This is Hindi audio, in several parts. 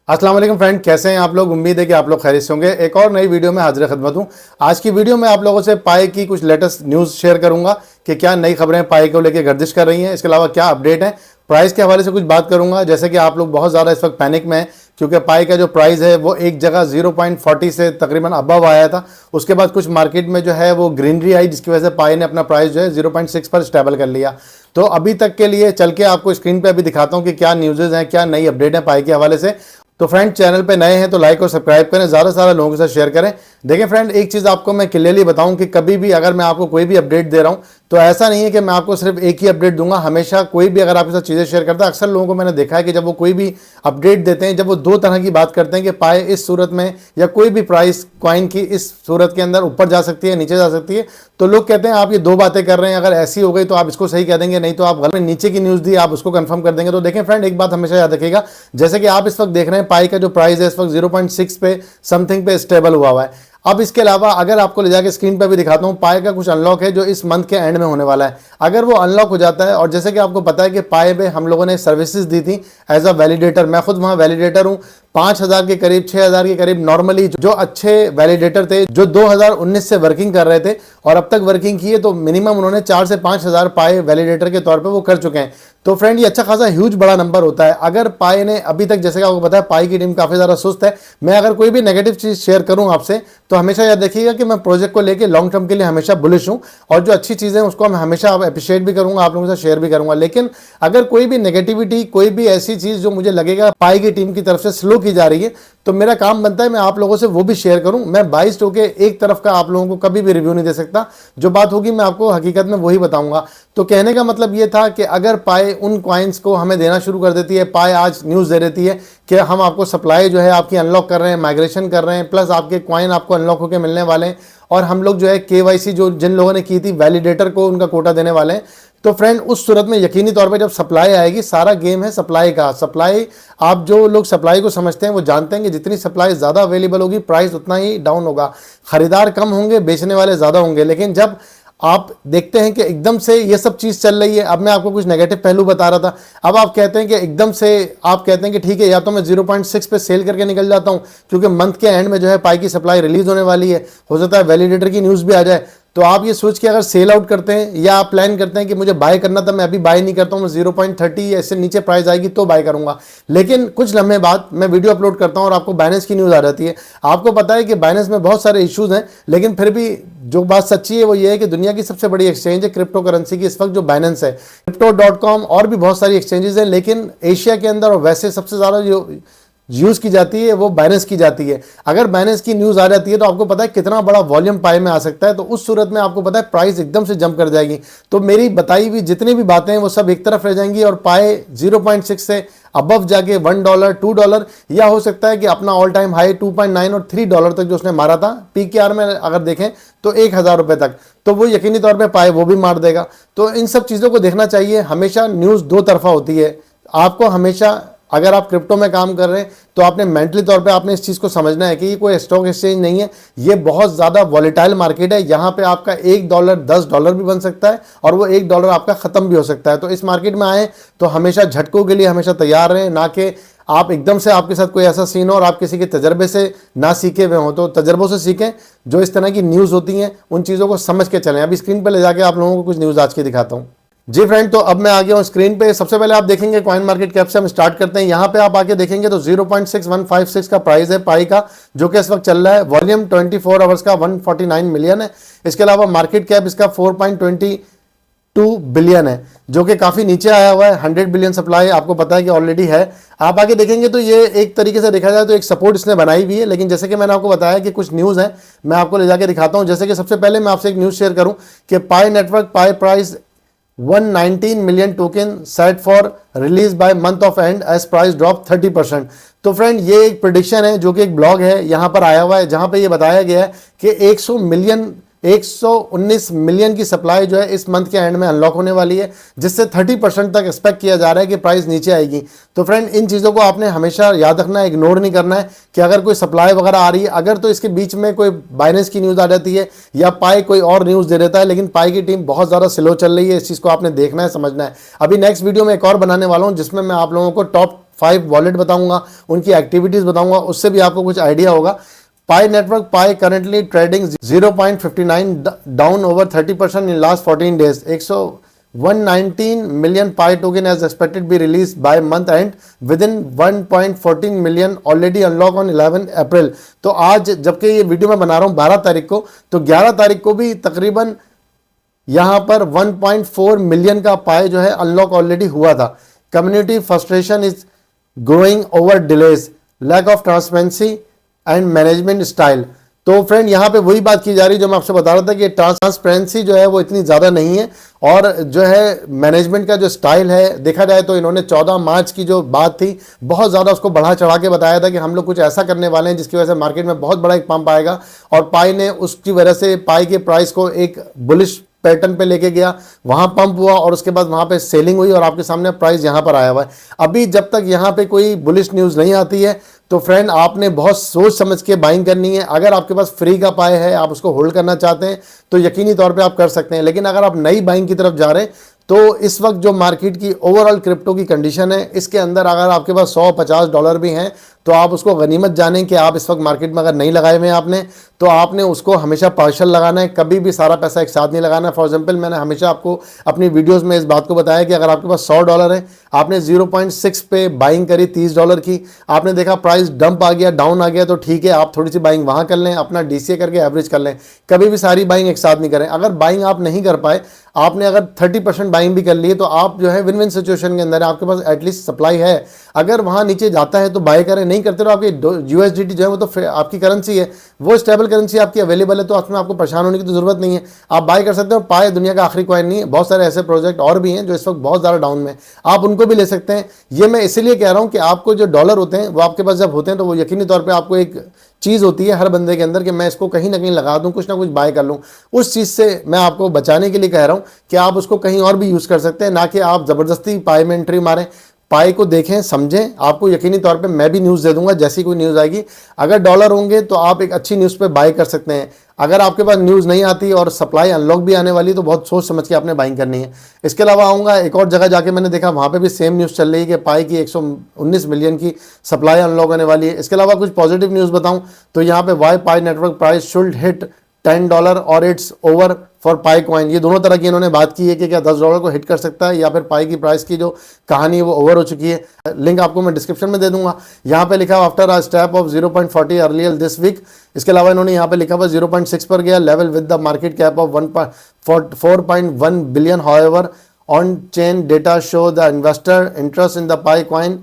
अस्सलाम वालेकुम फ्रेंड, कैसे हैं आप लोग। उम्मीद है कि आप लोग खैरियत से होंगे। एक और नई वीडियो में हाजिर खिदमत हूं। आज की वीडियो में आप लोगों से पाई की कुछ लेटेस्ट न्यूज़ शेयर करूंगा कि क्या नई खबरें पाई को लेकर गर्दिश कर रही हैं, इसके अलावा क्या अपडेट है। प्राइस के हवाले से कुछ बात करूंगा, जैसे कि आप लोग बहुत ज़्यादा इस वक्त पैनिक में हैं क्योंकि पाई का जो प्राइस है वो एक जगह 0.40 से तकरीबन अबव आया था। उसके बाद कुछ मार्केट में जो है वो ग्रीनरी आई, जिसकी वजह से पाई ने अपना प्राइस जो है 0.6 पर स्टेबल कर लिया। तो अभी तक के लिए चल के आपको स्क्रीन पे अभी दिखाता हूं कि क्या न्यूज़ हैं, क्या नई अपडेट है पाई के हवाले से। तो फ्रेंड, चैनल पे नए हैं तो लाइक और सब्सक्राइब करें, ज़्यादा से ज़्यादा लोगों के साथ शेयर करें। देखिए फ्रेंड, एक चीज़ आपको मैं क्लियरली बताऊं कि कभी भी अगर मैं आपको कोई भी अपडेट दे रहा हूं तो ऐसा नहीं है कि मैं आपको सिर्फ एक ही अपडेट दूंगा। हमेशा कोई भी अगर आपके साथ चीज़ें शेयर करता है, अक्सर लोगों को मैंने देखा है कि जब वो कोई भी अपडेट देते हैं, जब वो दो तरह की बात करते हैं कि पाए इस सूरत में या कोई भी प्राइस कॉइन की इस सूरत के अंदर ऊपर जा सकती है, नीचे जा सकती है, तो लोग कहते हैं आप ये दो बातें कर रहे हैं, अगर ऐसी हो गई तो आप इसको सही कह देंगे, नहीं तो आप गलत नीचे की न्यूज़ दी आप उसको कंफर्म कर देंगे। तो देखें फ्रेंड, एक बात हमेशा याद रखिएगा, जैसे कि आप इस वक्त देख रहे हैं पाई का जो प्राइस है इस वक्त 0.6 पे समथिंग पे स्टेबल हुआ है। अब इसके अलावा अगर आपको ले जाके स्क्रीन पर भी दिखाता हूं, पाए का कुछ अनलॉक है जो इस मंथ के एंड में होने वाला है। अगर वो अनलॉक हो जाता है, और जैसे कि आपको पता है कि पाए पे हम लोगों ने सर्विसेज दी थी एज अ वैलिडेटर, मैं खुद वहां वैलिडेटर हूं। 5,000 के करीब 6,000 के करीब नॉर्मली जो अच्छे वैलिडेटर थे जो 2019 से वर्किंग कर रहे थे और अब तक वर्किंग की है, तो मिनिमम उन्होंने 4 से 5,000 पाए वैलिडेटर के तौर पे वो कर चुके हैं। तो फ्रेंड, ये अच्छा खासा ह्यूज बड़ा नंबर होता है। अगर पाए ने अभी तक, जैसे कि आपको पता है पाई की टीम काफ़ी ज़्यादा सुस्त है। मैं अगर कोई भी नेगेटिव चीज़ शेयर करूं आपसे तो हमेशा याद रखिएगा कि मैं प्रोजेक्ट को लेकर लॉन्ग टर्म के लिए हमेशा बुलिश हूं, और जो अच्छी चीज़ें हैं उसको मैं हमेशा अप्रिशिएट भी करूंगा, आप लोगों से शेयर भी करूंगा। लेकिन अगर कोई भी नेगेटिविटी, कोई भी ऐसी चीज़ जो मुझे लगेगा पाई की टीम की तरफ से स्लो की जा रही है, तो मेरा काम बनता है मैं आप लोगों से वो भी शेयर करूं। मैं बाइस्ड होकर एक तरफ का आप लोगों को कभी भी रिव्यू नहीं दे सकता। जो बात होगी मैं आपको हकीकत में वही बताऊंगा। तो कहने का मतलब ये था कि अगर पाए उन कॉइन्स को हमें देना शुरू कर देती है, पाए आज न्यूज़ दे देती है कि हम आपको सप्लाई जो है आपकी अनलॉक कर रहे हैं, माइग्रेशन कर रहे हैं, प्लस आपके कॉइन आपको अनलॉक होकर मिलने वाले हैं, और हम लोग जो है केवाईसी जो जिन लोगों ने की थी वैलिडेटर को उनका कोटा देने वाले हैं। तो फ्रेंड, उस सूरत में यकीनी तौर पे जब सप्लाई आएगी, सारा गेम है सप्लाई का। सप्लाई, आप जो लोग सप्लाई को समझते हैं वो जानते हैं कि जितनी सप्लाई ज़्यादा अवेलेबल होगी प्राइस उतना ही डाउन होगा। खरीदार कम होंगे, बेचने वाले ज़्यादा होंगे। लेकिन जब आप देखते हैं कि एकदम से ये सब चीज़ चल रही है, अब मैं आपको कुछ नेगेटिव पहलू बता रहा था, अब आप कहते हैं कि एकदम से आप कहते हैं कि ठीक है, या तो मैं 0.6 पे सेल करके निकल जाता हूं क्योंकि मंथ के एंड में जो है पाई की सप्लाई रिलीज होने वाली है, हो सकता है वैलिडेटर की न्यूज़ भी आ जाए। तो आप ये सोच के अगर सेल आउट करते हैं या आप प्लान करते हैं कि मुझे बाय करना था, मैं अभी बाय नहीं करता हूँ, मैं 0.30 या इससे नीचे प्राइस आएगी तो बाय करूंगा। लेकिन कुछ लम्हे बाद मैं वीडियो अपलोड करता हूँ और आपको बाइनेंस की न्यूज़ आ जाती है। आपको पता है कि बाइनेंस में बहुत सारे इश्यूज हैं, लेकिन फिर भी जो बात सच्ची है वो ये है कि दुनिया की सबसे बड़ी एक्सचेंज है क्रिप्टो करेंसी की इस वक्त जो बाइनेंस है। Crypto.com और भी बहुत सारी एक्सचेंजेस हैं, लेकिन एशिया के अंदर और वैसे सबसे ज़्यादा जो यूज़ की जाती है वो बाइनेंस की जाती है। अगर बाइनेंस की न्यूज़ आ जाती है तो आपको पता है कितना बड़ा वॉल्यूम पाई में आ सकता है। तो उस सूरत में आपको पता है प्राइस एकदम से जंप कर जाएगी। तो मेरी बताई हुई जितनी भी बातें हैं वो सब एक तरफ रह जाएंगी और पाए 0.6 से अबव जाके $1, $2, या हो सकता है कि अपना ऑल टाइम हाई 2.9 और $3 तक जो उसने मारा था पीकेआर में अगर देखें तो 1,000 रुपये तक, तो वो यकीनी तौर पे पाए वो भी मार देगा। तो इन सब चीज़ों को देखना चाहिए। हमेशा न्यूज़ दो तरफा होती है। आपको हमेशा, अगर आप क्रिप्टो में काम कर रहे हैं तो आपने मेंटली तौर पे आपने इस चीज़ को समझना है कि ये कोई स्टॉक एक्सचेंज नहीं है, ये बहुत ज़्यादा वॉलेटाइल मार्केट है। यहाँ पे आपका $1 $10 भी बन सकता है और वो $1 आपका ख़त्म भी हो सकता है। तो इस मार्केट में आए तो हमेशा झटकों के लिए हमेशा तैयार रहें, ना कि आप एकदम से आपके साथ कोई ऐसा सीन हो और आप किसी के तजर्बे से ना सीखे हुए हों। तो तजर्बों से सीखें, जो इस तरह की न्यूज़ होती हैं उन चीज़ों को समझ के चलें। अभी स्क्रीन पर ले जाके आप लोगों को कुछ न्यूज़ आज की दिखाता हूँ। जी फ्रेंड, तो अब मैं आ गया हूँ स्क्रीन पे। सबसे पहले आप देखेंगे कॉइन मार्केट कैप से हम स्टार्ट करते हैं। यहाँ पे आप आके देखेंगे तो 0.6156 का प्राइस है पाई का, जो कि इस वक्त चल रहा है। वॉल्यूम 24 आवर्स का 149 मिलियन है। इसके अलावा मार्केट कैप इसका 4.22 बिलियन है, जो कि काफ़ी नीचे आया हुआ है। 100 बिलियन सप्लाई आपको पता है कि ऑलरेडी है। आप आगे देखेंगे तो ये एक तरीके से देखा जाए तो एक सपोर्ट इसने बनाई हुई है। लेकिन जैसे कि मैंने आपको बताया कि कुछ न्यूज़ है, मैं आपको ले जाके दिखाता हूँ। जैसे कि सबसे पहले मैं आपसे एक न्यूज़ शेयर करूँ कि Pi network Pi price 119 million token set for release by month of end as price drop 30%। तो फ्रेंड, ये एक प्रेडिक्शन है जो कि एक ब्लॉग है यहाँ पर आया हुआ है, जहाँ पे ये बताया गया है कि 119 मिलियन की सप्लाई जो है इस मंथ के एंड में अनलॉक होने वाली है, जिससे 30% तक एक्सपेक्ट किया जा रहा है कि प्राइस नीचे आएगी। तो फ्रेंड, इन चीज़ों को आपने हमेशा याद रखना है, इग्नोर नहीं करना है कि अगर कोई सप्लाई वगैरह आ रही है, अगर तो इसके बीच में कोई बाइनेंस की न्यूज़ आ जाती है या पाई कोई और न्यूज़ दे देता है, लेकिन पाई की टीम बहुत ज़्यादा स्लो चल रही है। इस चीज़ को आपने देखना है, समझना है। अभी नेक्स्ट वीडियो में एक और बनाने वाला हूँ जिसमें मैं आप लोगों को टॉप 5 वॉलेट बताऊंगा, उनकी एक्टिविटीज़ बताऊंगा, उससे भी आपको कुछ आइडिया होगा। Pi network, Pi currently trading 0.59 down over 30% in last 14 days. 119 million Pi token as expected to be released by month end within 1.14 million already unlock on 11 अप्रैल। तो आज जबकि ये वीडियो मैं बना रहा हूँ 12 तारीख को, तो 11 तारीख को भी तकरीबन यहाँ पर 1.4 मिलियन का पाई जो है अनलॉक ऑलरेडी हुआ था। Community frustration is growing over delays, lack of transparency and management style. तो फ्रेंड यहाँ पे वही बात की जा रही है जो मैं आपसे बता रहा था कि ट्रांसपेरेंसी जो है वो इतनी ज़्यादा नहीं है, और जो है मैनेजमेंट का जो स्टाइल है, देखा जाए तो इन्होंने 14 मार्च की जो बात थी बहुत ज़्यादा उसको बढ़ा चढ़ा के बताया था कि हम लोग कुछ ऐसा करने वाले हैं जिसकी वजह से मार्केट में बहुत बड़ा एक पंप आएगा, और पाई ने उसकी वजह से पाई के प्राइस को एक बुलिश पैटर्न पे लेके गया, वहां पंप हुआ और उसके बाद वहां पे सेलिंग हुई और आपके सामने प्राइस यहां पर आया हुआ है। अभी जब तक यहां पे कोई बुलिश न्यूज़ नहीं आती है तो फ्रेंड आपने बहुत सोच समझ के बाइंग करनी है। अगर आपके पास फ्री का पाई है, आप उसको होल्ड करना चाहते हैं तो यकीनी तौर पे आप कर सकते हैं, लेकिन अगर आप नई बाइंग की तरफ जा रहे हैं तो इस वक्त जो मार्केट की ओवरऑल क्रिप्टो की कंडीशन है, इसके अंदर अगर आपके पास $150 भी हैं तो आप उसको गनीमत जानें कि आप इस वक्त मार्केट में अगर नहीं लगाए हुए हैं आपने, तो आपने उसको हमेशा पार्शल लगाना है, कभी भी सारा पैसा एक साथ नहीं लगाना है। फॉर एग्जांपल मैंने हमेशा आपको अपनी वीडियोस में इस बात को बताया कि अगर आपके पास $100 है, आपने 0.6 पे बाइंग करी $30 की, आपने देखा प्राइस डंप आ गया, डाउन आ गया, तो ठीक है आप थोड़ी सी बाइंग वहाँ कर लें, अपना DCA करके एवरेज कर लें, कभी भी सारी बाइंग एक साथ नहीं करें। अगर बाइंग आप नहीं कर पाए, आपने अगर 30% बाइंग भी कर ली है, तो आप जो है विन विन सिचुएशन के अंदर है, आपके पास एटलीस्ट सप्लाई है। अगर वहाँ नीचे जाता है तो बाय करें, नहीं करते तो आपकी USDT जो है वो तो आपकी करेंसी है, वो स्टेबल करेंसी आपकी अवेलेबल है, तो उसमें आपको परेशान होने की तो जरूरत नहीं है, आप बाय कर सकते हो। पाई दुनिया का आखिरी कॉइन नहीं है, बहुत सारे ऐसे प्रोजेक्ट और भी हैं जो इस वक्त बहुत ज़्यादा डाउन में, आप उनको भी ले सकते हैं। ये मैं इसीलिए कह रहा हूँ कि आपको जो डॉलर होते हैं वो आपके पास जब होते हैं तो वो यकीनी तौर पर आपको एक चीज़ होती है हर बंदे के अंदर कि मैं इसको कहीं ना कहीं लगा दूं, कुछ ना कुछ बाय कर लूं। उस चीज़ से मैं आपको बचाने के लिए कह रहा हूं कि आप उसको कहीं और भी यूज़ कर सकते हैं, ना कि आप ज़बरदस्ती पाई में एंट्री मारें। पाई को देखें, समझें, आपको यकीनी तौर पे मैं भी न्यूज़ दे दूंगा जैसी कोई न्यूज़ आएगी। अगर डॉलर होंगे तो आप एक अच्छी न्यूज़ पे बाय कर सकते हैं। अगर आपके पास न्यूज़ नहीं आती और सप्लाई अनलॉक भी आने वाली तो बहुत सोच समझ के आपने बाइंग करनी है। इसके अलावा आऊँगा एक और जगह जाके मैंने देखा वहाँ पे भी सेम न्यूज़ चल रही है कि पाई की 119 मिलियन की सप्लाई अनलॉक होने वाली है। इसके अलावा कुछ पॉजिटिव न्यूज़ बताऊँ तो यहाँ पे why Pi network price should hit $10 और it's over for Pi coin. ये दोनों तरह की इन्होंने बात की है कि क्या $10 को हिट कर सकता है या फिर पाई की प्राइस की जो कहानी है वो ओवर हो चुकी है। लिंक आपको मैं डिस्क्रिप्शन में दे दूंगा। यहाँ पे लिखा हुआ after a step of 0.40 earlier this week. इसके अलावा इन्होंने यहाँ पे लिखा हुआ 0.6 पर गया level with the market cap of 4.1 billion. However on chain data show the investor interest in the pi coin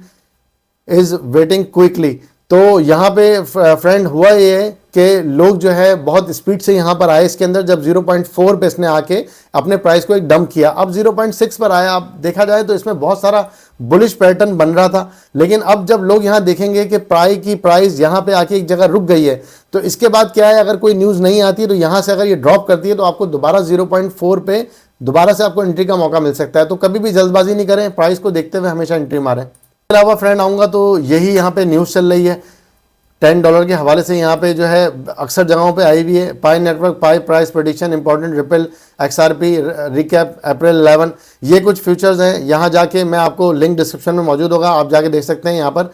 is waiting quickly. तो यहाँ पे फ्रेंड हुआ ये है कि लोग जो है बहुत स्पीड से यहाँ पर आए इसके अंदर। जब 0.4 पे इसने आके अपने प्राइस को एक डंप किया, अब 0.6 पर आया। अब देखा जाए तो इसमें बहुत सारा बुलिश पैटर्न बन रहा था, लेकिन अब जब लोग यहाँ देखेंगे कि पाई की प्राइस यहाँ पे आके एक जगह रुक गई है, तो इसके बाद क्या है, अगर कोई न्यूज़ नहीं आती तो यहाँ से अगर ये ड्रॉप करती है तो आपको दोबारा 0.4 पे दोबारा से आपको एंट्री का मौका मिल सकता है। तो कभी भी जल्दबाजी नहीं करें, प्राइस को देखते हुए हमेशा एंट्री मारें। इसके अलावा फ्रेंड आऊँगा तो यही यहाँ पे न्यूज़ चल रही है $10 के हवाले से, यहाँ पे जो है अक्सर जगहों पे आई हुई है। Pi network Pi price prediction important Ripple XRP recap April 11। ये कुछ फ्यूचर्स हैं, यहाँ जाके मैं आपको लिंक डिस्क्रिप्शन में मौजूद होगा, आप जाके देख सकते हैं यहाँ पर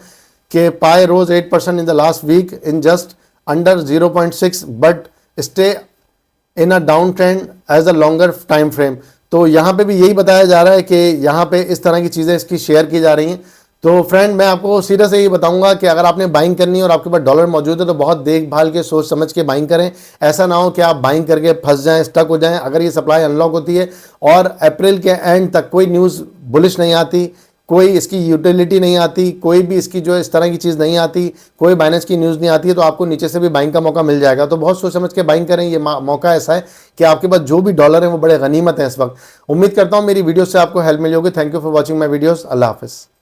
कि Pi rose 8% in the last week in just under 0.6 but stay in a down trend as a longer time frame. तो यहाँ पे भी यही बताया जा रहा है कि यहाँ पे इस तरह की चीज़ें इसकी शेयर की जा रही हैं। तो फ्रेंड मैं आपको सीधे से ये बताऊंगा कि अगर आपने बाइंग करनी है और आपके पास डॉलर मौजूद है तो बहुत देखभाल के सोच समझ के बाइंग करें। ऐसा ना हो कि आप बाइंग करके फंस जाएं, स्टक हो जाएं। अगर ये सप्लाई अनलॉक होती है और अप्रैल के एंड तक कोई न्यूज़ बुलिश नहीं आती, कोई इसकी यूटिलिटी नहीं आती, कोई भी इसकी जो इस तरह की चीज़ नहीं आती, कोई बाइनेंस की न्यूज़ नहीं आती है, तो आपको नीचे से भी बाइंग का मौका मिल जाएगा। तो बहुत सोच समझ के बाइंग करें। ये मौका ऐसा है कि आपके पास जो भी डॉलर है वो बड़े गनीमत है इस वक्त। उम्मीद करता हूँ मेरी वीडियो से आपको हेल्प मिली होगी। Thank you for watching my videos. अल्लाह हाफिज़।